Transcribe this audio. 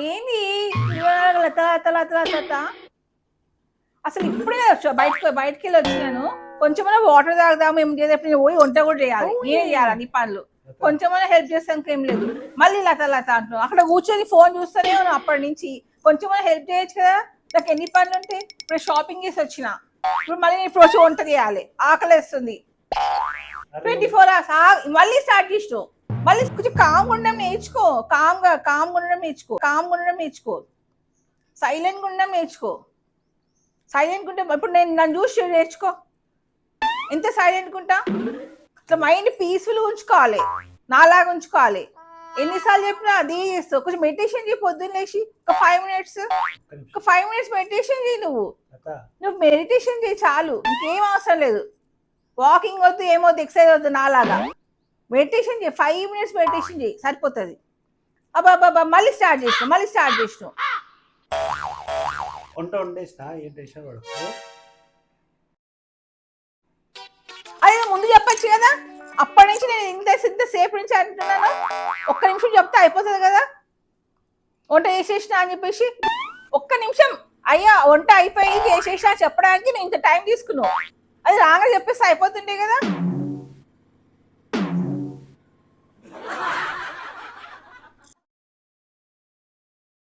ఏంది లత లత లత లత అసలు ఇప్పుడే బయటకి వెళ్ళి వచ్చినాను. కొంచెమైనా వాటర్ తాగుదాం ఏం చేసేప్పుడు నేను పోయి వంట కూడా చేయాలి, నేనే చేయాలి అన్ని పనులు. కొంచెమైనా హెల్ప్ చేస్తానికి ఏం లేదు, మళ్ళీ లత లత అంటున్నావు. అక్కడ కూర్చొని ఫోన్ చూస్తూనే ఉన్నాను అప్పటి నుంచి. కొంచెమైనా హెల్ప్ చేయొచ్చు కదా, నాకు ఎన్ని పనులు ఉంటాయి. ఇప్పుడు షాపింగ్ చేసి వచ్చిన, ఇప్పుడు మళ్ళీ నేను ఇప్పుడు వచ్చి వంట చేయాలి, ఆకలేస్తుంది. 24 hours మళ్ళీ స్టార్ట్ చేసినావు. మళ్ళీ కొంచెం కామ్ ఉండడం నేర్చుకో, కామ్ ఉండడం నేర్చుకో, సైలెంట్ ఉండడం నేర్చుకో. సైలెంట్ ఉంటే ఇప్పుడు నేను నన్ను చూసి నేర్చుకో, ఎంత సైలెంట్ ఉంటా. అట్లా మైండ్ పీస్ఫుల్ ఉంచుకోవాలి, నాలాగా ఉంచుకోవాలి. ఎన్నిసార్లు చెప్పినా అదే చేస్తావు. కొంచెం మెడిటేషన్ చేయి, పొద్దున్న లేచి ఒక 5 minutes మెడిటేషన్ చేయి. నువ్వు మెడిటేషన్ చేయి చాలు, ఇంకేం అవసరం లేదు. వాకింగ్ వద్దు, ఏమొద్దు, ఎక్సర్సైజ్ వద్దు, నాలాగా మెడిటేషన్ చేయి. 5 minutes మెడిటేషన్ చేయి, సరిపోతుంది. అబ్బాబ్బా మళ్ళీ స్టార్ట్ చేసినావు. అదే ముందు చెప్పచ్చు కదా, అప్పటి నుంచి నేను ఇంతసేపు నుంచి అంటున్నాను. ఒక్క నిమిషం చెప్తే అయిపోతుంది కదా, వంట చేసేసిన అని చెప్పేసి. ఒక్క నిమిషం అయ్యా వంట అయిపోయి చేసేసిన చెప్పడానికి నేను ఇంత టైం తీసుకున్నావు. అది రాగా చెప్పేస్తే అయిపోతుండే కదా.